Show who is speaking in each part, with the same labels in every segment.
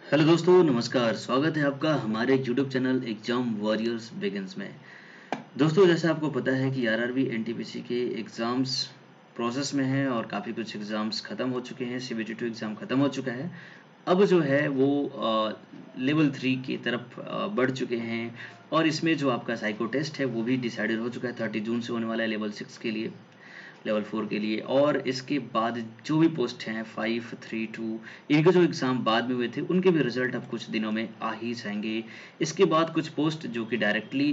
Speaker 1: Hello दोस्तों, नमस्कार। स्वागत है आपका हमारे YouTube channel exam warriors begins में। दोस्तों, जैसे आपको पता है कि आरआरबी एनटीपीसी के एग्ज़ाम्स प्रोसेस में है और काफ़ी कुछ एग्ज़ाम्स ख़त्म हो चुके हैं। सीबीटी 2 एग्ज़ाम ख़त्म हो चुका है। अब जो है वो लेवल 3 की तरफ बढ़ चुके हैं और इसमें जो आपका साइको टेस्ट है वो भी डिसाइडेड हो चुका है। 30 जून से होने वाला है लेवल 6 के लिए, लेवल 4 के लिए। और इसके बाद जो भी पोस्ट हैं 5, 3, 2, इनके जो एग्ज़ाम बाद में हुए थे उनके भी रिज़ल्ट अब कुछ दिनों में आ ही जाएंगे। इसके बाद कुछ पोस्ट जो कि डायरेक्टली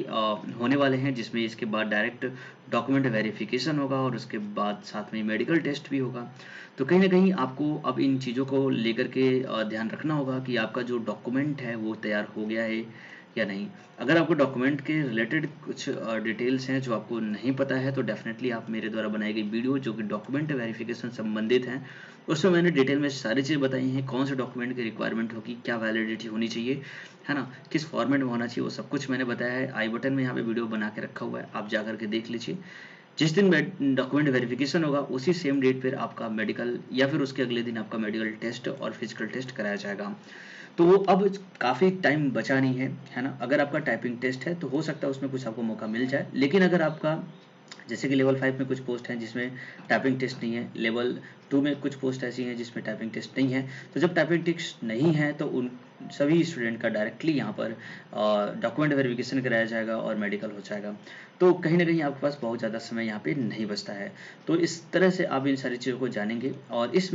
Speaker 1: होने वाले हैं, जिसमें इसके बाद डायरेक्ट डॉक्यूमेंट वेरिफिकेशन होगा और उसके बाद साथ में मेडिकल टेस्ट भी होगा। तो कहीं ना कहीं आपको अब इन चीज़ों को लेकर के ध्यान रखना होगा कि आपका जो डॉक्यूमेंट है वो तैयार हो गया है या नहीं। अगर आपको डॉक्यूमेंट के रिलेटेड कुछ डिटेल्स हैं जो आपको नहीं पता है, तो डेफिनेटली आप मेरे द्वारा बनाई गई वीडियो जो कि डॉक्यूमेंट वेरिफिकेशन संबंधित हैं, उसमें मैंने डिटेल में सारी चीज़ बताई हैं। कौन से डॉक्यूमेंट की रिक्वायरमेंट होगी, क्या वैलिडिटी होनी चाहिए, है ना, किस फॉर्मेट में होना चाहिए, वो सब कुछ मैंने बताया है। आई बटन में यहाँ पे वीडियो बना के रखा हुआ है, आप जा करके देख लीजिए। जिस दिन डॉक्यूमेंट वेरिफिकेशन होगा उसी सेम डेट पर आपका मेडिकल या फिर उसके अगले दिन आपका मेडिकल टेस्ट और फिजिकल टेस्ट कराया जाएगा। तो वो अब काफ़ी टाइम बचा नहीं है ना। अगर आपका टाइपिंग टेस्ट है तो हो सकता है उसमें कुछ आपको मौका मिल जाए, लेकिन अगर आपका जैसे कि लेवल 5 में कुछ पोस्ट हैं जिसमें टाइपिंग टेस्ट नहीं है, लेवल 2 में कुछ पोस्ट ऐसी हैं जिसमें टाइपिंग टेस्ट नहीं है। तो जब टाइपिंग टेस्ट नहीं है तो उन सभी स्टूडेंट का डायरेक्टली यहाँ पर डॉक्यूमेंट वेरिफिकेशन कराया जाएगा और मेडिकल हो जाएगा। तो कहीं ना कहीं आपके पास बहुत ज़्यादा समय यहाँ पे नहीं बचता है। तो इस तरह से आप इन सारी चीज़ों को जानेंगे। और इस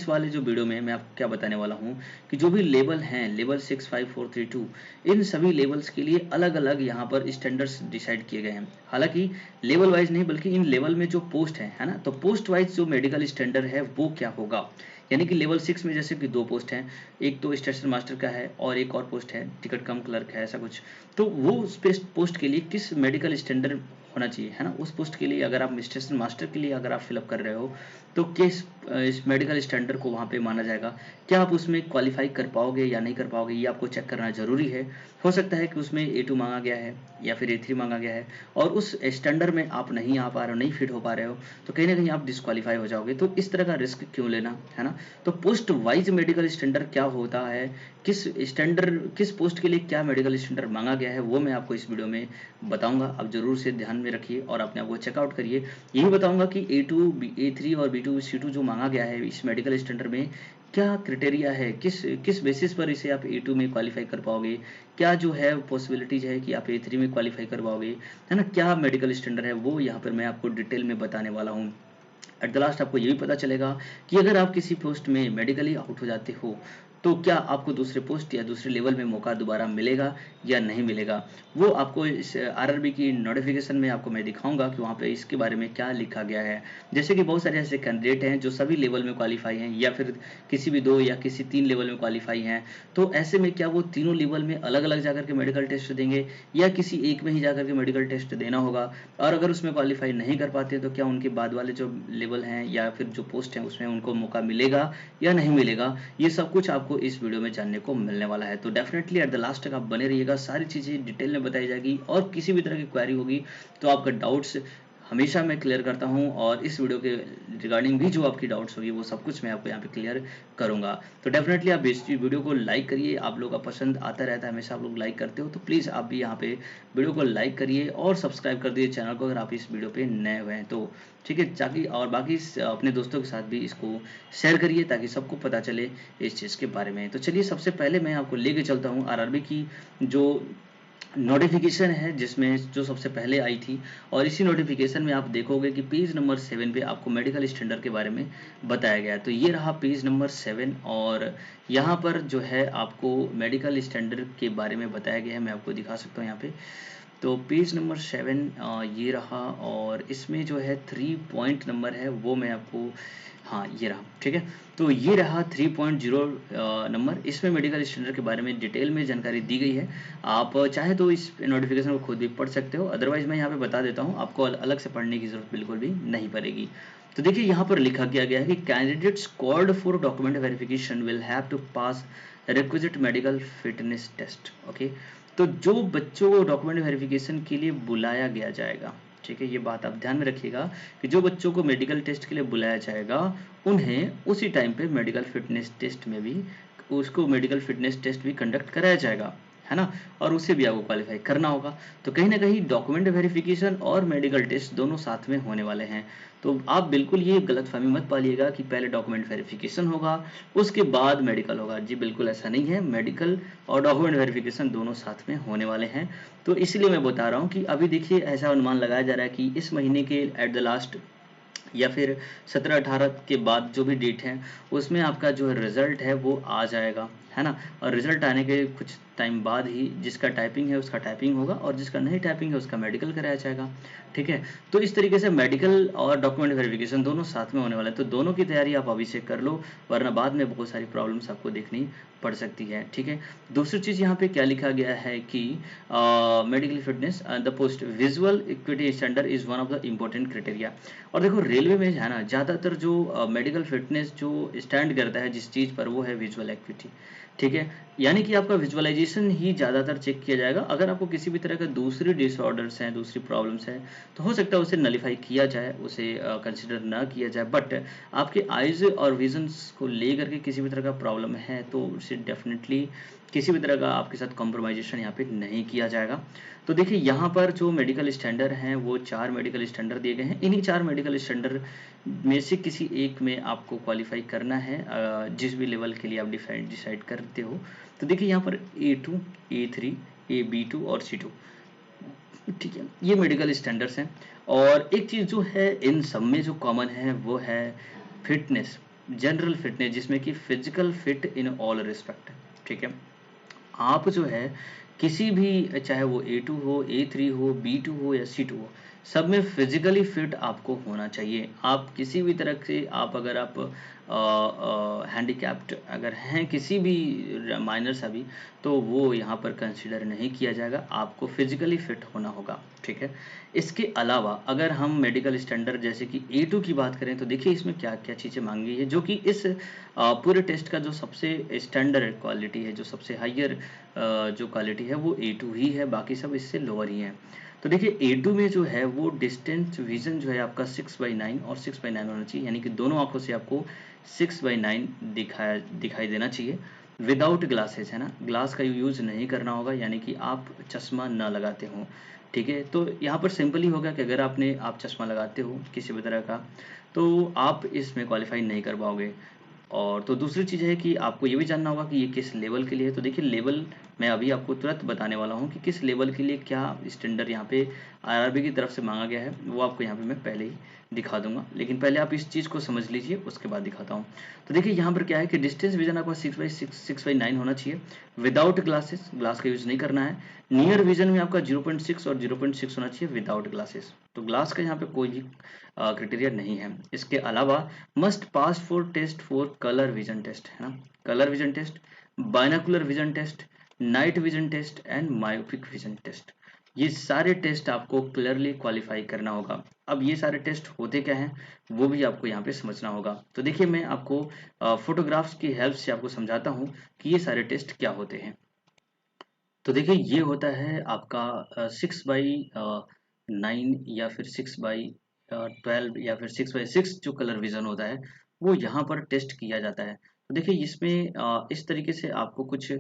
Speaker 1: वाले जो वीडियो में मैं आपको क्या बताने वाला हूँ कि जो भी लेवल हैं, लेवल 6, 5, 4, 3, 2, इन सभी लेवल्स के लिए अलग अलग यहाँ पर स्टैंडर्ड्स डिसाइड किए गए हैं। हालांकि लेवल वाइज नहीं, बल्कि इन लेवल में जो पोस्ट है ना, तो पोस्ट वाइज जो मेडिकल स्टैंडर्ड है वो क्या होगा। यानी कि लेवल 6 में जैसे कि 2 पोस्ट हैं, एक तो स्टेशन मास्टर का है और एक और पोस्ट है टिकट कम क्लर्क है, ऐसा कुछ। तो वो उस पोस्ट के लिए किस मेडिकल स्टैंडर्ड होना चाहिए, है ना, उस पोस्ट के लिए अगर आप स्टेशन मास्टर के लिए अगर आप फिलअप कर रहे हो तो किस इस मेडिकल स्टैंडर्ड को वहाँ पे माना जाएगा। क्या आप उसमें क्वालिफाई कर पाओगे या नहीं कर पाओगे, ये आपको चेक करना ज़रूरी है। हो सकता है कि उसमें A2 मांगा गया है या फिर A3 मांगा गया है और उस स्टैंडर्ड में आप नहीं आ पा रहे हो, नहीं फिट हो पा रहे हो, तो कहीं ना कहीं आप डिस्क्वालीफाई हो जाओगे। तो इस तरह का रिस्क क्यों लेना, है ना। तो पोस्ट वाइज मेडिकल स्टैंडर्ड क्या होता है, किस पोस्ट के लिए क्या मेडिकल स्टैंडर्ड मांगा गया है, वो मैं आपको इस वीडियो में बताऊंगा। आप जरूर से ध्यान में रखिए और अपने आप को चेकआउट करिए। यही बताऊंगा कि A2, A3 और B2, C2 जो मांगा गया है इस मेडिकल स्टैंडर्ड में, क्या क्राइटेरिया है, किस किस बेसिस पर इसे आप A2 में क्वालिफाई कर पाओगे, क्या जो है पॉसिबिलिटीज है कि आप A3 में क्वालिफाई कर पाओगे, है ना, क्या मेडिकल स्टैंडर्ड है, वो यहाँ पर मैं आपको डिटेल में बताने वाला हूँ। एट द लास्ट आपको ये भी पता चलेगा कि अगर आप किसी पोस्ट में मेडिकली आउट हो जाते हो तो क्या आपको दूसरे पोस्ट या दूसरे लेवल में मौका दोबारा मिलेगा या नहीं मिलेगा। वो आपको इस आरआरबी की नोटिफिकेशन में आपको मैं दिखाऊंगा कि वहाँ पे इसके बारे में क्या लिखा गया है। जैसे कि बहुत सारे ऐसे कैंडिडेट हैं जो सभी लेवल में क्वालिफाई हैं या फिर किसी भी 2 या किसी 3 लेवल में क्वालिफाई हैं। तो ऐसे में क्या वो तीनों लेवल में अलग अलग जाकर के मेडिकल टेस्ट देंगे या किसी एक में ही जाकर के मेडिकल टेस्ट देना होगा। और अगर उसमें क्वालिफाई नहीं कर पाते तो क्या उनके बाद वाले जो लेवल हैं या फिर जो पोस्ट हैं उसमें उनको मौका मिलेगा या नहीं मिलेगा। ये सब कुछ आपको इस वीडियो में जानने को मिलने वाला है। तो डेफिनेटली एट द लास्ट तक आप बने रहिएगा, सारी चीज़ें डिटेल में बताई जाएगी। और किसी भी तरह की क्वेरी होगी तो आपका डाउट्स हमेशा मैं क्लियर करता हूं और इस वीडियो के रिगार्डिंग भी जो आपकी डाउट्स होगी वो सब कुछ मैं आपको यहाँ पे क्लियर करूंगा। तो डेफिनेटली आप इस वीडियो को लाइक करिए। आप लोगों का पसंद आता रहता है, हमेशा आप लोग लाइक करते हो, तो प्लीज़ आप भी यहाँ पे वीडियो को लाइक करिए और सब्सक्राइब कर दीजिए चैनल को अगर आप इस वीडियो पे नए हुए हैं तो। ठीक है, ताकि और बाकी अपने दोस्तों के साथ भी इसको शेयर करिए ताकि सबको पता चले इस चीज़ के बारे में। तो चलिए, सबसे पहले मैं आपको लेके चलता हूँ आरआरबी की जो नोटिफिकेशन है जिसमें जो सबसे पहले आई थी। और इसी नोटिफिकेशन में आप देखोगे कि पेज नंबर 7 पे आपको मेडिकल स्टैंडर्ड के बारे में बताया गया है। तो ये रहा पेज नंबर 7 और यहाँ पर जो है आपको मेडिकल स्टैंडर्ड के बारे में बताया गया है। मैं आपको दिखा सकता हूँ यहाँ पे। तो पेज नंबर 7 ये रहा और इसमें जो है 3 पॉइंट नंबर है वो मैं आपको, हाँ ये रहा, ठीक है। तो ये रहा 3.0 नंबर। इसमें मेडिकल स्टैंडर्ड के बारे में डिटेल में जानकारी दी गई है। आप चाहे तो इस नोटिफिकेशन को खुद भी पढ़ सकते हो, अदरवाइज मैं यहाँ पे बता देता हूँ, आपको अलग से पढ़ने की जरूरत बिल्कुल भी नहीं पड़ेगी। तो देखिए यहाँ पर लिखा गया है कि candidates called for document verification will have to pass requisite medical fitness test. Okay, तो जो बच्चों को डॉक्यूमेंट वेरिफिकेशन के लिए बुलाया गया जाएगा, ठीक है, ये बात आप ध्यान में रखिएगा कि जो बच्चों को मेडिकल टेस्ट के लिए बुलाया जाएगा उन्हें उसी टाइम पे मेडिकल फिटनेस टेस्ट में भी उसको मेडिकल फिटनेस टेस्ट भी कंडक्ट कराया जाएगा, है ना, और उसे भी आपको क्वालिफाई करना होगा। तो कहीं ना कहीं डॉक्यूमेंट वेरिफिकेशन और मेडिकल टेस्ट दोनों साथ में होने वाले हैं। तो आप बिल्कुल ये गलतफहमी मत पालिएगा कि पहले डॉक्यूमेंट वेरिफिकेशन होगा उसके बाद मेडिकल होगा। जी बिल्कुल ऐसा नहीं है, मेडिकल और डॉक्यूमेंट वेरिफिकेशन दोनों साथ में होने वाले हैं। तो इसलिए मैं बता रहा हूँ कि अभी देखिए ऐसा अनुमान लगाया जा रहा है कि इस महीने के एट द लास्ट या फिर 17-18 के बाद जो भी डेट है उसमें आपका जो रिजल्ट है वो आ जाएगा, है ना। और रिजल्ट आने के कुछ टाइम बाद ही जिसका टाइपिंग है उसका टाइपिंग होगा और जिसका नहीं टाइपिंग है उसका मेडिकल कराया जाएगा, ठीक है। तो इस तरीके से मेडिकल और डॉक्यूमेंट वेरिफिकेशन दोनों साथ में होने वाला है, तो दोनों की तैयारी आप अभी से कर लो, वरना बाद में बहुत सारी प्रॉब्लम्स आपको देखनी पड़ सकती है, ठीक है। दूसरी चीज़ यहाँ पे क्या लिखा गया है कि medical fitness the post visual equity standard is one of the important criteria. और देखो रेलवे में है ना ज़्यादातर जो मेडिकल फिटनेस जो स्टैंड करता है जिस चीज़ पर वो है विजुअल एक्टिविटी, ठीक है। यानी कि आपका विजुअलाइजेशन ही ज़्यादातर चेक किया जाएगा। अगर आपको किसी भी तरह का दूसरी डिसऑर्डर्स हैं, दूसरी प्रॉब्लम्स हैं, तो हो सकता है उसे नलीफाई किया जाए, उसे कंसिडर ना किया जाए। बट आपके आइज़ और विजन्स को लेकर के किसी भी तरह का प्रॉब्लम है तो उसे डेफिनेटली किसी भी तरह का आपके साथ कॉम्प्रोमाइजेशन यहाँ पे नहीं किया जाएगा। तो देखिए यहाँ पर जो मेडिकल स्टैंडर्ड हैं वो 4 मेडिकल स्टैंडर्ड दिए गए हैं। इन्हीं 4 मेडिकल स्टैंडर्ड में से किसी एक में आपको क्वालिफाई करना है, जिस भी लेवल के लिए आप डिसाइड करते हो। तो देखिए यहाँ पर A2, A3, A B2 और C2, ठीक है, ये मेडिकल स्टैंडर्ड्स हैं। और एक चीज़ जो है इन सब में जो कॉमन है वो है फिटनेस, जनरल फिटनेस, जिसमें कि physical fit in all respect, ठीक है। आप जो है किसी भी, चाहे वो A2 हो, A3 हो, B2 हो या C2 हो, सब में फिजिकली फिट आपको होना चाहिए। आप किसी भी तरह से अगर आप हैंडीकैप्ड अगर हैं किसी भी माइनर सा भी, तो वो यहाँ पर कंसिडर नहीं किया जाएगा, आपको फिजिकली फिट होना होगा, ठीक है। इसके अलावा अगर हम मेडिकल स्टैंडर्ड जैसे कि A2 की बात करें तो देखिए इसमें क्या क्या चीज़ें मांगी है, जो कि इस पूरे टेस्ट का जो सबसे स्टैंडर्ड क्वालिटी है, जो सबसे हाइयर जो क्वालिटी है वो A2 ही है, बाकी सब इससे लोअर ही है। तो देखिए A2 में जो है वो डिस्टेंस विजन जो है आपका 6/9 और 6/9 होना चाहिए, यानी कि दोनों आंखों से आपको 6/9 दिखाई देना चाहिए, विदाउट ग्लासेस, है ना। ग्लास का यूज़ नहीं करना होगा, यानी कि आप चश्मा ना लगाते हो, ठीक है। तो यहाँ पर सिंपल ही होगा कि अगर आप चश्मा लगाते हो किसी भी तरह का, तो आप इसमें क्वालिफाई नहीं कर पाओगे। और तो दूसरी चीज़ है कि आपको ये भी जानना होगा कि ये किस लेवल के लिए है। तो देखिए लेवल मैं अभी आपको तुरंत बताने वाला हूँ कि किस लेवल के लिए क्या स्टैंडर्ड यहाँ पे आरआरबी की तरफ से मांगा गया है, वो आपको यहाँ पे मैं पहले ही दिखा दूंगा। लेकिन पहले आप इस चीज़ को समझ लीजिए, उसके बाद दिखाता हूँ। तो देखिए यहाँ पर क्या है कि डिस्टेंस विजन आपका 6/9 होना चाहिए, विदाउट ग्लासेस, ग्लास का यूज़ नहीं करना है। नियर विजन में आपका 0.6 और 0.6 होना चाहिए विदाउट ग्लासेस, तो ग्लास का यहाँ पे कोई भी क्राइटेरिया नहीं है। इसके अलावा must pass for test for colour vision test, है ना, colour vision test, binocular vision test, night vision test and myopic vision test, ये सारे टेस्ट आपको क्लियरली क्वालिफाई करना होगा। अब ये सारे टेस्ट होते क्या हैं वो भी आपको यहाँ पे समझना होगा। तो देखिए मैं आपको फोटोग्राफ्स की हेल्प से आपको समझाता हूँ कि ये सारे टेस्ट क्या होते हैं। तो देखिए ये होता है आपका 6/9 या फिर 6/12 या फिर 6/6 जो कलर विजन होता है वो यहाँ पर टेस्ट किया जाता है। तो देखिए इसमें इस तरीके से आपको कुछ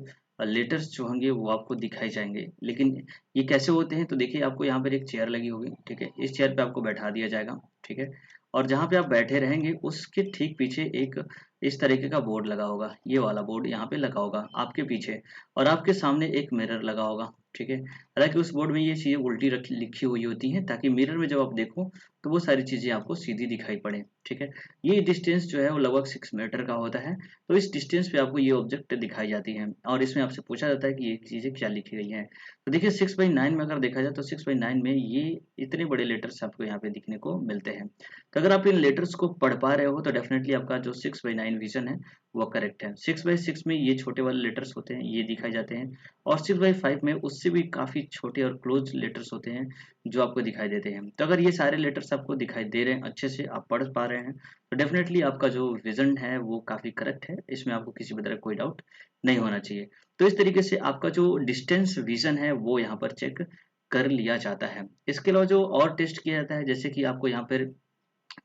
Speaker 1: लेटर्स जो होंगे वो आपको दिखाई जाएंगे, लेकिन ये कैसे होते हैं, तो देखिए आपको यहाँ पर एक चेयर लगी होगी, ठीक है, इस चेयर पे आपको बैठा दिया जाएगा, ठीक है। और जहाँ पे आप बैठे रहेंगे उसके ठीक पीछे एक इस तरीके का बोर्ड लगा होगा, ये वाला बोर्ड यहाँ पे लगा होगा आपके पीछे, और आपके सामने एक मिरर लगा होगा, ठीक है। हालांकि उस बोर्ड में ये चीज़ें उल्टी लिखी हुई होती हैं ताकि मिरर में जब आप देखो तो वो सारी चीज़ें आपको सीधी दिखाई पड़े, ठीक है। ये डिस्टेंस जो है वो लगभग 6 मीटर का होता है। तो इस डिस्टेंस पे आपको ये ऑब्जेक्ट दिखाई जाती है और इसमें आपसे पूछा जाता है कि ये चीज़ें क्या लिखी गई हैं। तो देखिए 6/9 में अगर देखा जाए तो 6/9 में ये इतने बड़े लेटर्स आपको यहाँ पे दिखने को मिलते हैं। तो अगर आप इन लेटर्स को पढ़ पा रहे हो तो डेफिनेटली आपका जो 6/9 विजन है वो करेक्ट है। 6/6 में ये छोटे वाले लेटर्स होते हैं, ये दिखाई जाते हैं, और 6/5 में उससे भी काफ़ी छोटे और क्लोज लेटर्स होते हैं जो आपको दिखाई देते हैं। तो अगर ये सारे लेटर्स आपको दिखाई दे रहे हैं, अच्छे से आप पढ़ पा रहे हैं, तो डेफिनेटली आपका जो विजन है वो काफ़ी करेक्ट है, इसमें आपको किसी भी तरह कोई डाउट नहीं होना चाहिए। तो इस तरीके से आपका जो डिस्टेंस विजन है वो यहाँ पर चेक कर लिया जाता है। इसके अलावा जो और टेस्ट किया जाता है, जैसे कि आपको यहाँ पर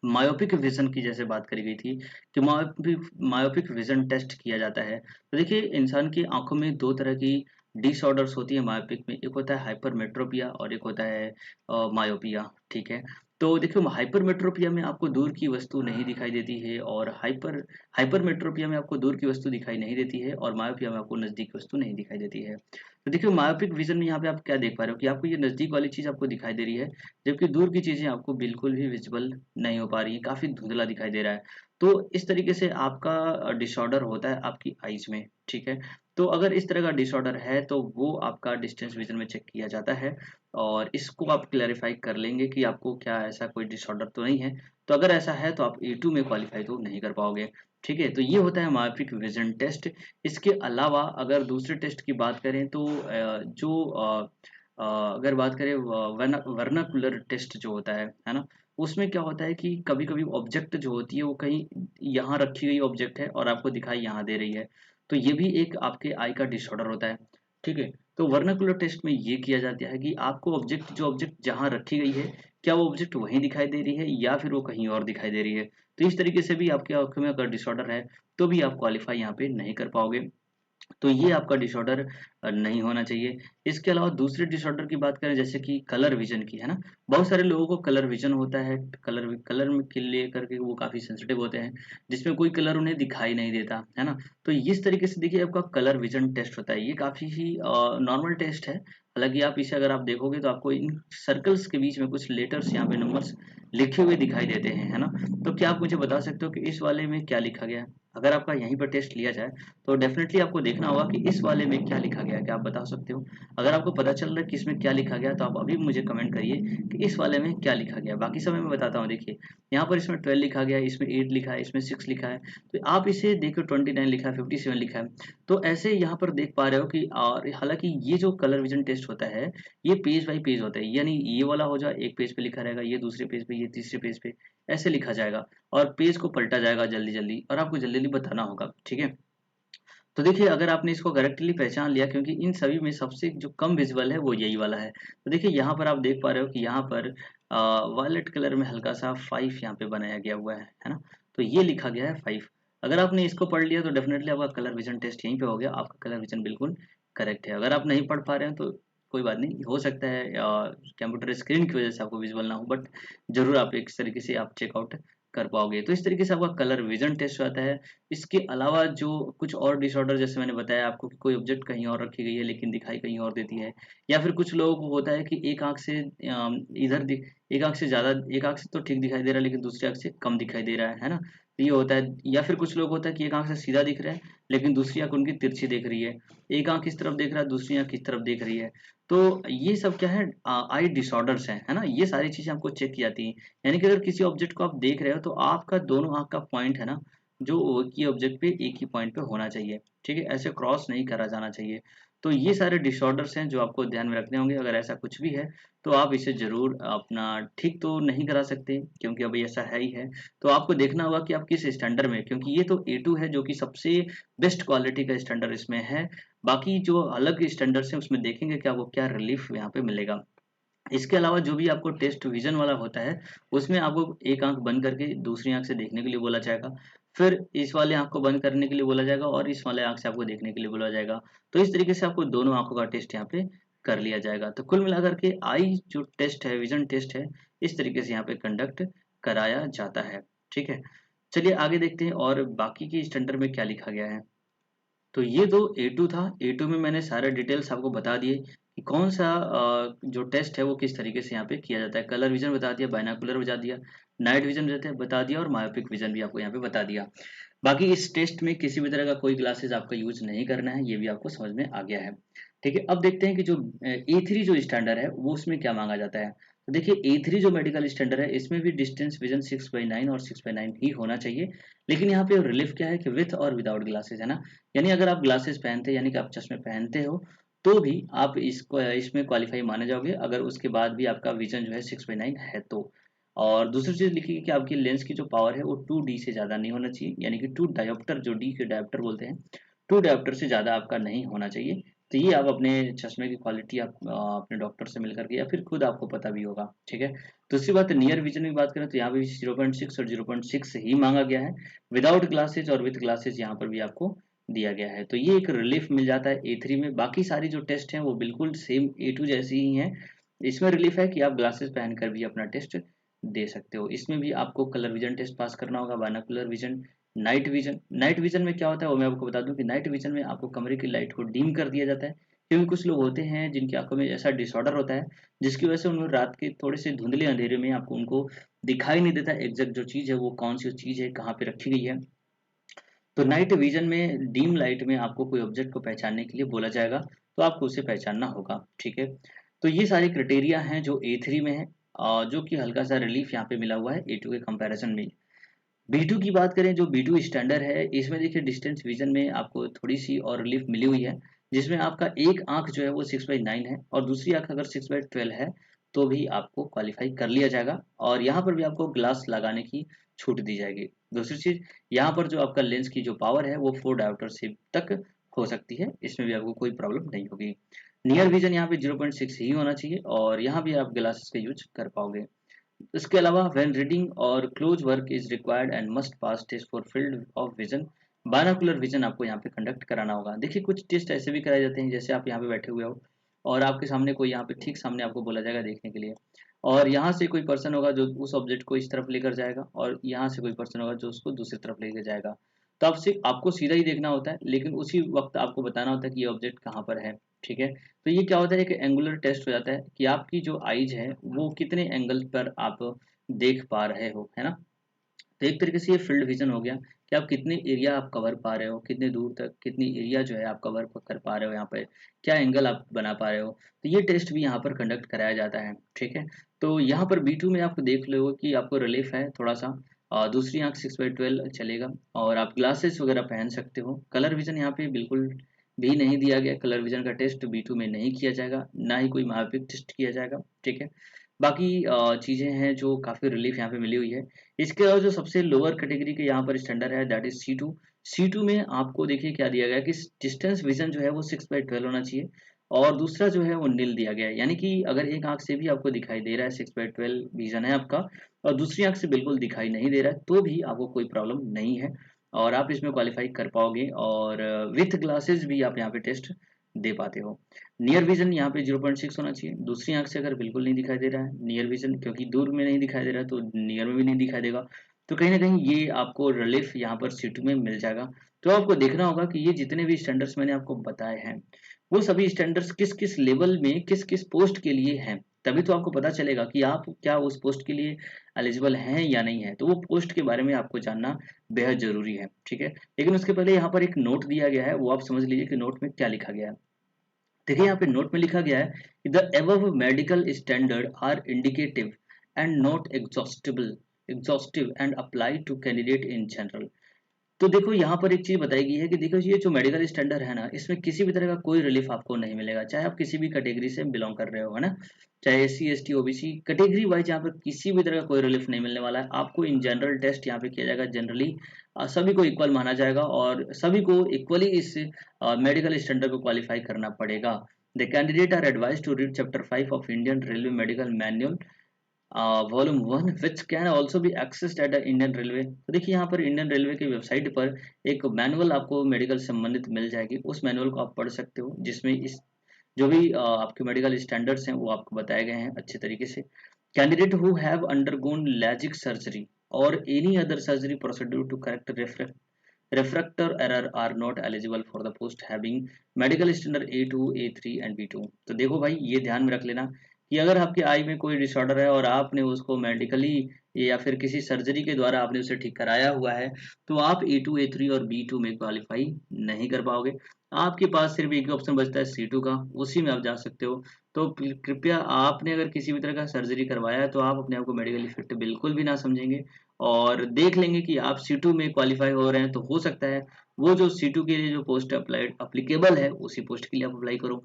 Speaker 1: मायोपिक विजन की जैसे बात करी गई थी कि मायोपिक मायोपिक विजन टेस्ट किया जाता है। तो देखिए इंसान की आंखों में दो तरह की डिसऑर्डर्स होती है मायोपिक में, एक होता है हाइपरमेट्रोपिया और एक होता है मायोपिया। ठीक है, तो देखियो हाइपरमेट्रोपिया में आपको दूर की वस्तु नहीं दिखाई देती है, और हाइपरमेट्रोपिया में आपको दूर की वस्तु दिखाई नहीं देती है, और मायोपिया में आपको नजदीक की वस्तु नहीं दिखाई देती है। तो देखियो मायोपिक विजन में यहाँ पे आप क्या देख पा रहे हो कि आपको ये नजदीक वाली चीज आपको दिखाई दे रही है, जबकि दूर की चीजें आपको बिल्कुल भी विजिबल नहीं हो पा रही है, काफी धुंधला दिखाई दे रहा है। तो इस तरीके से आपका डिसऑर्डर होता है आपकी आईज में। ठीक है, तो अगर इस तरह का डिसऑर्डर है तो वो आपका डिस्टेंस विजन में चेक किया जाता है, और इसको आप क्लैरिफाई कर लेंगे कि आपको क्या ऐसा कोई डिसऑर्डर तो नहीं है। तो अगर ऐसा है तो आप A2 में क्वालिफाई तो नहीं कर पाओगे। ठीक है, तो ये होता है मायोपिक विजन टेस्ट। इसके अलावा अगर दूसरे टेस्ट की बात करें तो अगर बात करें वर्नाकुलर टेस्ट जो होता है ना, उसमें क्या होता है कि कभी कभी ऑब्जेक्ट जो होती है वो कहीं यहाँ रखी गई ऑब्जेक्ट है और आपको दिखाई यहाँ दे रही है, तो ये भी एक आपके आई का डिसऑर्डर होता है। ठीक है, तो वर्नाकुलर टेस्ट में ये किया जाता है कि आपको ऑब्जेक्ट जहाँ रखी गई है, क्या वो ऑब्जेक्ट वहीं दिखाई दे रही है या फिर वो कहीं और दिखाई दे रही है। तो इस तरीके से भी आपके आंखों में अगर डिसऑर्डर है तो भी आप क्वालिफाई यहाँ पे नहीं कर पाओगे। तो ये आपका डिसऑर्डर नहीं होना चाहिए। इसके अलावा दूसरे डिसऑर्डर की बात करें जैसे कि कलर विजन की, है ना, बहुत सारे लोगों को कलर विजन होता है, कलर में के लिए करके वो काफी सेंसिटिव होते हैं, जिसमें कोई कलर उन्हें दिखाई नहीं देता, है ना। तो इस तरीके से देखिए आपका कलर विजन टेस्ट होता है, ये काफी ही नॉर्मल टेस्ट है। हालांकि आप इसे अगर आप देखोगे तो आपको इन सर्कल्स के बीच में कुछ लेटर्स यहाँ पे नंबर्स लिखे हुए दिखाई देते हैं, है ना। तो क्या आप मुझे बता सकते हो कि इस वाले में क्या लिखा गया है? अगर आपका यहीं पर टेस्ट लिया जाए तो डेफिनेटली आपको देखना होगा कि इस वाले में क्या लिखा गया है। क्या आप बता सकते हो? अगर आपको पता चल रहा है कि इसमें क्या लिखा गया है तो आप अभी मुझे कमेंट करिए कि इस वाले में क्या लिखा गया है। बाकी समय मैं बताता हूँ। देखिए यहाँ पर इसमें 12 लिखा गया है, इसमें 8 लिखा है, इसमें 6 लिखा है, तो आप इसे देखो 29 लिखा है, 57 लिखा है। तो ऐसे यहाँ पर देख पा रहे हो कि, और हालांकि ये जो कलर विजन टेस्ट होता है ये पेज बाई पेज होता है, यानी ये वाला हो जाए एक पेज पे लिखा रहेगा, ये दूसरे पेज पे, ये तीसरे पेज पे, ऐसे लिखा जाएगा, और पेज को पलटा जाएगा जल्दी जल्दी, और आपको जल्दी जल्दी बताना होगा। ठीक है, तो देखिए अगर आपने इसको करेक्टली पहचान लिया, क्योंकि इन सभी में सबसे जो कम विजुअल है वो यही वाला है। तो देखिए यहाँ पर आप देख पा रहे हो कि यहाँ पर वायलेट कलर में हल्का सा 5 यहाँ पे बनाया गया हुआ है ना। तो ये लिखा गया है 5। अगर आपने इसको पढ़ लिया तो डेफिनेटली आपका कलर विजन टेस्ट यहीं पे हो गया, आपका कलर विजन बिल्कुल करेक्ट है। अगर आप नहीं पढ़ पा रहे हैं तो कोई बात नहीं, हो सकता है कंप्यूटर स्क्रीन की वजह से आपको विजुअल ना हो, बट जरूर आप एक तरीके से आप चेकआउट कर पाओगे। तो इस तरीके से आपका कलर विजन टेस्ट आता है। इसके अलावा जो कुछ और डिसऑर्डर जैसे मैंने बताया आपको कि कोई ऑब्जेक्ट कहीं और रखी गई है लेकिन दिखाई कहीं और देती है, या फिर कुछ लोगों को होता है कि एक आंख से एक आंख से ज्यादा, एक आंख से तो ठीक दिखाई दे रहा है लेकिन दूसरी आंख से कम दिखाई दे रहा है ना। तो ये होता है। या फिर कुछ लोग होता है कि एक आंख से सीधा दिख रहा है लेकिन दूसरी आंख उनकी तिरछी देख रही है, एक आंख इस तरफ देख रहा है दूसरी आंख इस तरफ देख रही है। तो ये सब क्या है, आई डिसऑर्डर्स हैं, है ना। ये सारी चीजें आपको चेक की जाती हैं। यानी कि अगर किसी ऑब्जेक्ट को आप देख रहे हो तो आपका दोनों आंख का पॉइंट है ना, जो की ऑब्जेक्ट पे एक ही पॉइंट पे होना चाहिए। ठीक है, ऐसे क्रॉस नहीं करा जाना चाहिए। तो ये सारे डिसऑर्डर्स हैं जो आपको ध्यान में रखने होंगे। अगर ऐसा कुछ भी है तो आप इसे जरूर अपना ठीक तो नहीं करा सकते, क्योंकि अभी ऐसा है ही है। तो आपको देखना होगा कि आप किस स्टैंडर्ड में, क्योंकि ये तो A2 है जो कि सबसे बेस्ट क्वालिटी का स्टैंडर्ड इसमें है। बाकी जो अलग स्टैंडर्ड्स हैं उसमें देखेंगे कि आपको क्या रिलीफ यहाँ पे मिलेगा। इसके अलावा जो भी आपको टेस्ट विजन वाला होता है उसमें आपको एक आंख बंद करके दूसरी आंख से देखने के लिए बोला जाएगा, फिर इस वाले आंख को बंद करने के लिए बोला जाएगा और इस वाले आंख से आपको देखने के लिए बोला जाएगा। तो इस तरीके से आपको दोनों आंखों का टेस्ट यहाँ पे कर लिया जाएगा। तो कुल मिलाकर के आई जो टेस्ट है, विजन टेस्ट है, इस तरीके से यहाँ पे कंडक्ट कराया जाता है। ठीक है, चलिए आगे देखते हैं और बाकी की स्टैंडर्ड में क्या लिखा गया है। तो ये तो A2 था। A2 में मैंने सारे डिटेल्स आपको बता दिए कि कौन सा जो टेस्ट है वो किस तरीके से यहाँ पे किया जाता है। कलर विजन बता दिया, बाइनोकुलर बता दिया, नाइट विजन बता दिया, और मायोपिक विजन भी आपको यहाँ पे बता दिया। बाकी इस टेस्ट में किसी भी तरह का कोई ग्लासेस आपका यूज नहीं करना है, ये भी आपको समझ में आ गया है। ठीक है, अब देखते हैं कि जो A3 जो स्टैंडर्ड है वो उसमें क्या मांगा जाता है। तो देखिए A3 जो मेडिकल स्टैंडर्ड है इसमें भी डिस्टेंस विजन 6/9 और 6/9 ही होना चाहिए। लेकिन यहाँ पे रिलीफ क्या है कि विथ और विदाउट ग्लासेस, है ना। यानी अगर आप ग्लासेस पहनते हैं, यानी कि आप चश्मे पहनते हो, तो भी आप इसको इसमें क्वालिफाई माने जाओगे, अगर उसके बाद भी आपका विजन जो है 6/9 है तो। और दूसरी चीज लिखी है कि आपकी लेंस की जो पावर है वो 2D से ज्यादा नहीं होना चाहिए, यानी कि 2 डायोप्टर, जो डी के डायोप्टर बोलते हैं, 2 डायोप्टर से ज्यादा आपका नहीं होना चाहिए। तो ये आप अपने चश्मे की क्वालिटी आप अपने डॉक्टर से मिल करके या फिर खुद आपको पता भी होगा, ठीक है। दूसरी बात नियर विजन की बात करें तो यहाँ पे 0.6 और 0.6 ही मांगा गया है, विदाउट ग्लासेज और विद ग्लासेज यहाँ पर भी आपको दिया गया है। तो ये एक रिलीफ मिल जाता है A3 में। बाकी सारी जो टेस्ट हैं वो बिल्कुल सेम A2 जैसी ही हैं। इसमें रिलीफ है कि आप ग्लासेस पहनकर भी अपना टेस्ट दे सकते हो। इसमें भी आपको कलर विजन टेस्ट पास करना होगा, binocular vision, night vision. Night vision में क्या होता है वो मैं आपको बता दूं कि नाइट विजन में आपको कमरे की लाइट को डिम कर दिया जाता है, क्योंकि कुछ लोग होते हैं जिनकी आंखों में ऐसा डिसऑर्डर होता है जिसकी वजह से उनको रात के थोड़े से धुंधले अंधेरे में आपको उनको दिखाई नहीं देता एग्जैक्ट जो चीज़ है वो कौन सी चीज़ है, कहाँ पे रखी गई है। तो नाइट विजन में डीम लाइट में आपको कोई ऑब्जेक्ट को पहचानने के लिए बोला जाएगा, तो आपको उसे पहचानना होगा, ठीक है। तो ये सारे क्राइटेरिया हैं जो A3 में है, जो कि हल्का सा रिलीफ यहाँ पे मिला हुआ है A2 के कंपैरिजन में। B2 की बात करें, जो B2 स्टैंडर्ड है, इसमें देखिए डिस्टेंस विजन में आपको थोड़ी सी और रिलीफ मिली हुई है, जिसमें आपका एक आंख जो है वो 6/9 है और दूसरी आंख अगर 6/12 है तो भी आपको क्वालिफाई कर लिया जाएगा, और यहाँ पर भी आपको ग्लास लगाने की छूट दी जाएगी। दूसरी चीज, यहाँ पर जो आपका लेंस की जो पावर है वो 4 डायोप्टर तक हो सकती है, इसमें भी आपको कोई प्रॉब्लम नहीं होगी। नियर विजन यहाँ पे 0.6 ही होना चाहिए और यहाँ भी आप ग्लासेस का यूज कर पाओगे। इसके अलावा व्हेन रीडिंग और close work is required and must pass test for field of vision, binocular vision आपको यहाँ पे कंडक्ट कराना होगा। देखिए कुछ टेस्ट ऐसे भी कराए जाते हैं, जैसे आप यहाँ पे बैठे हुए हो और आपके सामने कोई यहाँ पे ठीक सामने आपको बोला जाएगा देखने के लिए, और यहाँ से कोई पर्सन होगा जो उस ऑब्जेक्ट को इस तरफ लेकर जाएगा और यहाँ से कोई पर्सन होगा जो उसको दूसरी तरफ लेकर जाएगा। तो आपसे आपको सीधा ही देखना होता है, लेकिन उसी वक्त आपको बताना होता है कि ये ऑब्जेक्ट कहाँ पर है, ठीक है। तो ये क्या होता है, एक एंगुलर टेस्ट हो जाता है कि आपकी जो आईज है वो कितने एंगल पर आप देख पा रहे हो, है ना। तो एक तरीके से ये फील्ड विजन हो गया कि आप कितने एरिया आप कवर पा रहे हो, कितने दूर तक कितनी एरिया जो है आप कवर कर पा रहे हो, यहाँ पे क्या एंगल आप बना पा रहे हो। तो ये टेस्ट भी यहाँ पर कंडक्ट कराया जाता है, ठीक है। तो यहाँ पर B2 में आपको देख लो कि आपको रिलीफ है थोड़ा सा, दूसरी आंख 6/12 चलेगा और आप ग्लासेस वगैरह पहन सकते हो। कलर विजन यहाँ पे बिल्कुल भी नहीं दिया गया, कलर विजन का टेस्ट B2 में नहीं किया जाएगा, ना ही कोई महाविक टेस्ट किया जाएगा, ठीक है। बाकी चीज़ें हैं जो काफ़ी रिलीफ यहाँ पे मिली हुई है। इसके अलावा जो सबसे लोअर कैटेगरी के यहाँ पर स्टैंडर्ड है दैट इज C2 में आपको देखिए क्या दिया गया है कि डिस्टेंस विजन जो है वो 6/12 होना चाहिए और दूसरा जो है वो नील दिया गया है, यानी कि अगर एक आंख से भी आपको दिखाई दे रहा है 6/12 विजन है आपका और दूसरी आंख से बिल्कुल दिखाई नहीं दे रहा है तो भी आपको कोई प्रॉब्लम नहीं है और आप इसमें क्वालिफाई कर पाओगे और विथ ग्लासेस भी आप यहाँ पे टेस्ट दे पाते हो। नियर विजन यहाँ पे 0.6 होना चाहिए, दूसरी आंख से अगर बिल्कुल नहीं दिखाई दे रहा है नियर विजन, क्योंकि दूर में नहीं दिखाई दे रहा है तो नियर में भी नहीं दिखाई देगा, तो कहीं ना कहीं ये आपको रिलीफ यहाँ पर C2 में मिल जाएगा। तो आपको देखना होगा कि ये जितने भी स्टैंडर्ड्स मैंने आपको बताए हैं वो सभी स्टैंडर्ड्स किस किस लेवल में किस किस पोस्ट के लिए हैं, तभी तो आपको पता चलेगा कि आप क्या उस पोस्ट के लिए एलिजिबल हैं या नहीं है। तो वो पोस्ट के बारे में आपको जानना बेहद जरूरी है, ठीक है। लेकिन उसके पहले यहाँ पर एक नोट दिया गया है, वो आप समझ लीजिए कि नोट में क्या लिखा गया है। देखिए यहाँ पे नोट में लिखा गया है कि the above medical standard are indicative and not exhaustive and apply to candidate in general. तो देखो यहाँ पर एक चीज बताई गई है कि देखो ये जो मेडिकल स्टैंडर्ड है ना, इसमें किसी भी तरह का कोई रिलीफ आपको नहीं मिलेगा, चाहे आप किसी भी कैटेगरी से बिलोंग कर रहे हो, है ना। चाहे SC ST OBC category wise यहाँ पर किसी भी तरह का कोई रिलीफ नहीं मिलने वाला है आपको। इन जनरल टेस्ट यहाँ पे किया जाएगा, जनरली सभी को इक्वल माना जाएगा और सभी को इक्वली इस मेडिकल स्टैंडर्ड को क्वालिफाई करना पड़ेगा। The candidate are advise to read chapter 5 of Indian railway medical manual volume 1 which can also be accessed at the Indian railway. तो देखिए यहाँ पर इंडियन रेलवे की वेबसाइट पर एक मैनुअल आपको मेडिकल संबंधित मिल जाएगी, उस मैनुअल को आप पढ़ सकते हो जिसमें इस जो भी आपके मेडिकल स्टैंडर्ड्स हैं वो आपको बताए गए हैं अच्छे तरीके से। Candidate who have undergone LASIK surgery or any other surgery procedure to correct refractor error are not eligible for the post having medical standard A2 A3 and B2। तो देखो भाई ये ध्यान में रख लेना कि अगर आपकी आई में कोई डिसऑर्डर है और आपने उसको मेडिकली या फिर किसी सर्जरी के द्वारा आपने उसे ठीक कराया हुआ है तो आप A2 A3 और B2 में क्वालिफाई नहीं कर पाओगे। आपके पास सिर्फ एक ऑप्शन बचता है C2 का, उसी में आप जा सकते हो। तो कृपया आपने अगर किसी भी तरह का सर्जरी करवाया है तो आप अपने आप को मेडिकली फिट बिल्कुल भी ना समझेंगे और देख लेंगे कि आप C2 में क्वालिफाई हो रहे हैं तो हो सकता है वो जो C2 के लिए जो पोस्ट अप्लाइड अप्लीकेबल है उसी पोस्ट के लिए आप अप्लाई करो,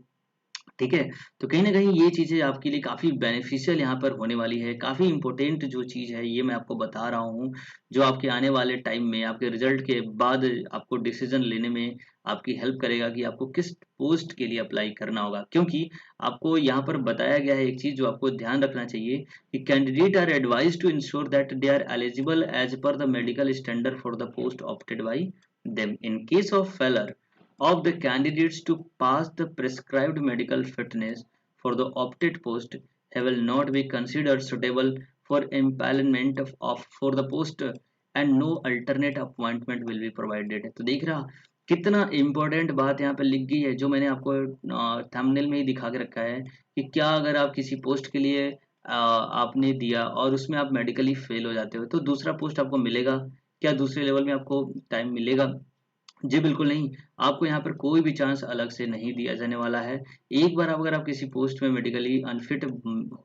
Speaker 1: ठीक है। तो कहीं न कहीं ये चीज़ें आपके लिए काफ़ी बेनिफिशियल यहाँ पर होने वाली है। काफ़ी इम्पोर्टेंट जो चीज़ है ये मैं आपको बता रहा हूँ, जो आपके आने वाले टाइम में आपके रिज़ल्ट के बाद आपको डिसीज़न लेने में आपकी हेल्प करेगा कि आपको किस पोस्ट के लिए अप्लाई करना होगा। क्योंकि आपको यहाँ पर बताया गया है एक चीज़ जो आपको ध्यान रखना चाहिए कि candidate are advised to ensure that they are eligible as per the medical standard for the post opted by them. In case of failure of the candidates to pass the prescribed medical fitness for the opted post will not be considered suitable for empanelment for the post and no alternate appointment will be provided। तो देख रहा कितना important बात यहाँ पे लिख गई है, जो मैंने आपको थंबनेल में ही दिखा के रखा है कि क्या अगर आप किसी पोस्ट के लिए आपने दिया और उसमें आप मेडिकली फेल हो जाते हो तो दूसरा पोस्ट आपको मिलेगा क्या? दूसरे लेवल में आपको टाइम मिलेगा? जी, बिल्कुल नहीं। आपको यहाँ पर कोई भी चांस अलग से नहीं दिया जाने वाला है। एक बार अगर आप किसी पोस्ट में मेडिकली अनफिट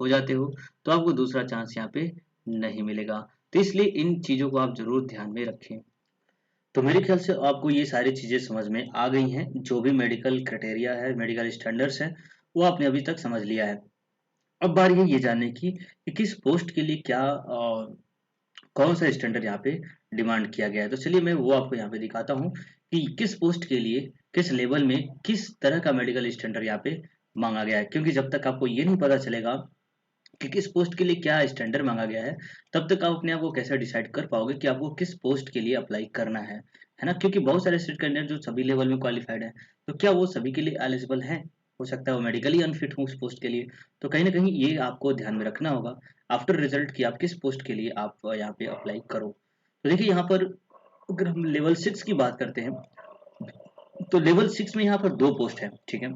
Speaker 1: हो जाते हो, तो आपको दूसरा चांस यहाँ पे नहीं मिलेगा। तो इसलिए इन चीज़ों को आप ज़रूर ध्यान में रखें। तो मेरे ख्याल से आपको ये सारी चीज़ें समझ में आ गई हैं, जो भी मेडिकल क्राइटेरिया है, मेडिकल स्टैंडर्ड्स हैं, वो आपने अभी तक समझ लिया है। अब बारी है ये जानने की कि किस पोस्ट के लिए क्या कौन सा स्टैंडर्ड यहाँ पे डिमांड किया गया है। तो चलिए मैं वो आपको यहाँ पे दिखाता हूँ कि किस पोस्ट के लिए किस लेवल में किस तरह का मेडिकल स्टैंडर्ड यहाँ पे मांगा गया है। क्योंकि जब तक आपको ये नहीं पता चलेगा कि किस पोस्ट के लिए क्या स्टैंडर्ड मांगा गया है, तब तक आप अपने आप को कैसे डिसाइड कर पाओगे कि आपको किस पोस्ट के लिए अप्लाई करना है ना? क्योंकि बहुत सारे स्टेट कैंडिडेट जो सभी लेवल में क्वालिफाइड हैं, तो क्या वो सभी के लिए एलिजिबल हैं? हो सकता है वो मेडिकली अनफिट हो उस पोस्ट के लिए। तो कहीं ना कहीं ये आपको ध्यान में रखना होगा आफ्टर रिजल्ट कि आप किस पोस्ट के लिए आप यहाँ पे अप्लाई करो। तो देखिए यहाँ पर अगर हम लेवल 6 की बात करते हैं, तो लेवल 6 में यहाँ पर 2 पोस्ट है, ठीक है?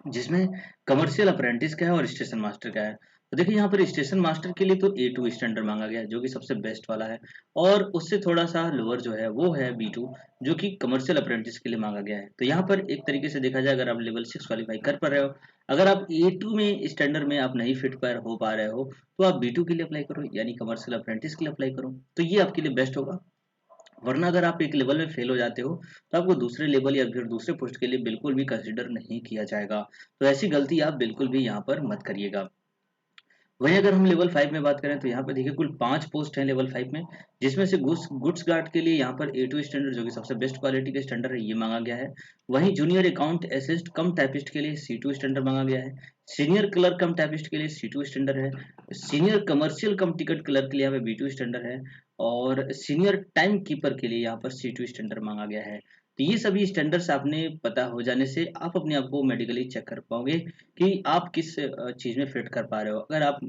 Speaker 1: जिसमें कमर्शियल अप्रेंटिस का है और स्टेशन मास्टर का है। तो देखिए यहाँ पर स्टेशन मास्टर के लिए तो A2 स्टैंडर्ड मांगा गया है, जो कि सबसे बेस्ट वाला है, और उससे थोड़ा सा लोअर जो है वो है B2, जो कि कमर्शियल अप्रेंटिस के लिए मांगा गया है। तो यहाँ पर एक तरीके से देखा जाए, अगर आप लेवल 6 क्वालिफाई कर पा रहे हो, अगर आप A2 में स्टैंडर्ड में आप नहीं फिट पर हो पा रहे हो, तो आप B2 के लिए अप्लाई करो, यानी कमर्शियल अप्रेंटिस के लिए अप्लाई करो, तो ये आपके लिए बेस्ट होगा। वरना अगर आप एक लेवल में फेल हो जाते हो, तो आपको दूसरे लेवल या फिर दूसरे पोस्ट के लिए बिल्कुल भी कंसिडर नहीं किया जाएगा। तो ऐसी गलती आप बिल्कुल भी यहाँ पर मत करिएगा। वहीं अगर हम लेवल 5 में बात करें, तो यहाँ पर देखिए कुल 5 पोस्ट हैं लेवल 5 में, जिसमें से गुड्स गार्ड के लिए यहाँ पर A2 स्टैंडर्ड, जो कि सबसे बेस्ट क्वालिटी का स्टैंडर्ड है, ये मांगा गया है। वहीं जूनियर अकाउंट असिस्ट कम टाइपिस्ट के लिए C2 स्टैंडर्ड मांगा गया है। सीनियर क्लर्क कम टाइपिस्ट के लिए C2 स्टैंडर्ड है। सीनियर कमर्शियल कम टिकट क्लर्क के लिए यहाँ पे B2 स्टैंडर्ड है। और सीनियर टाइम कीपर के लिए यहाँ पर C2 स्टैंडर्ड मांगा गया है। तो ये सभी स्टैंडर्ड्स आपने पता हो जाने से आप अपने आप को मेडिकली चेक कर पाओगे कि आप किस चीज़ में फिट कर पा रहे हो। अगर आप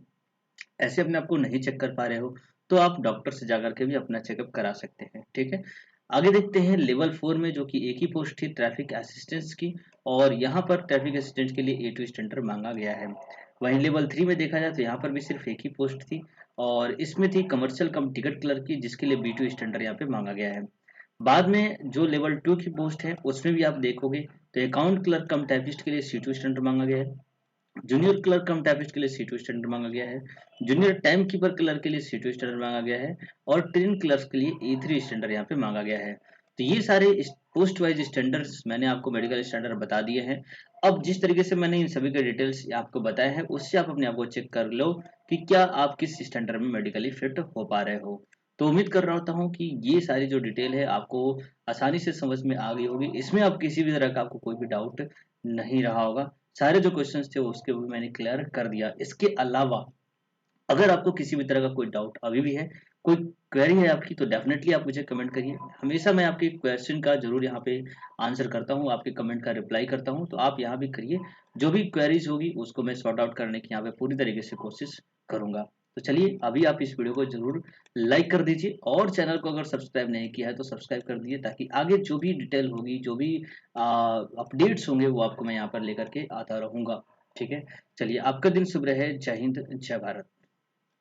Speaker 1: ऐसे अपने आप को नहीं चेक कर पा रहे हो, तो आप डॉक्टर से जाकर के भी अपना चेकअप करा सकते हैं, ठीक है? आगे देखते हैं लेवल 4 में, जो कि एक ही पोस्ट थी ट्रैफिक असिस्टेंस की, और यहाँ पर ट्रैफिक असिस्टेंट के लिए A2 स्टैंडर्ड मांगा गया है। वहीं लेवल 3 में देखा जाए, तो यहाँ पर भी सिर्फ एक ही पोस्ट थी, और इसमें थी कमर्शियल कम टिकट क्लर्क की, जिसके लिए B2 स्टैंडर्ड यहाँ पे मांगा गया है। बाद में जो लेवल 2 की पोस्ट है, उसमें भी आप देखोगे तो अकाउंट क्लर्क कम टाइपिस्ट के लिए C2 स्टैंडर्ड मांगा गया है। जूनियर क्लर्क कम टाइपिस्ट के लिए C2 स्टैंडर्ड मांगा गया है। जूनियर टाइम कीपर क्लर्क के लिए C2 स्टैंडर्ड मांगा गया है। और ट्रेन क्लर्क के लिए A3 स्टैंडर्ड यहाँ पे मांगा गया है। तो ये सारे पोस्ट वाइज स्टैंडर्ड्स मैंने आपको मेडिकल स्टैंडर्ड बता दिए हैं। अब जिस तरीके से मैंने इन सभी के डिटेल्स आपको बताए हैं, उससे आप अपने आप को चेक कर लो कि क्या आप किस स्टैंडर्ड में मेडिकली फिट हो पा रहे हो। तो उम्मीद कर रहा हूँ कि ये सारी जो डिटेल है आपको आसानी से समझ में आ गई होगी। इसमें आप किसी भी तरह का आपको कोई भी डाउट नहीं रहा होगा। सारे जो क्वेश्चंस थे उसके भी मैंने क्लियर कर दिया। इसके अलावा अगर आपको किसी भी तरह का कोई डाउट अभी भी है, कोई क्वेरी है आपकी, तो डेफिनेटली आप मुझे कमेंट करिए। हमेशा मैं आपके क्वेश्चन का जरूर यहाँ पे आंसर करता हूँ, आपके कमेंट का रिप्लाई करता हूँ, तो आप यहाँ भी करिए। जो भी क्वेरीज होगी उसको मैं सॉर्ट आउट करने की यहाँ पे पूरी तरीके से कोशिश करूंगा। तो चलिए अभी आप इस वीडियो को जरूर लाइक कर दीजिए, और चैनल को अगर सब्सक्राइब नहीं किया है तो सब्सक्राइब कर दीजिए, ताकि आगे जो भी डिटेल होगी, जो भी अपडेट्स होंगे, वो आपको मैं यहाँ पर लेकर के आता रहूंगा। ठीक है, चलिए आपका दिन शुभ रहे। जय हिंद, जय भारत।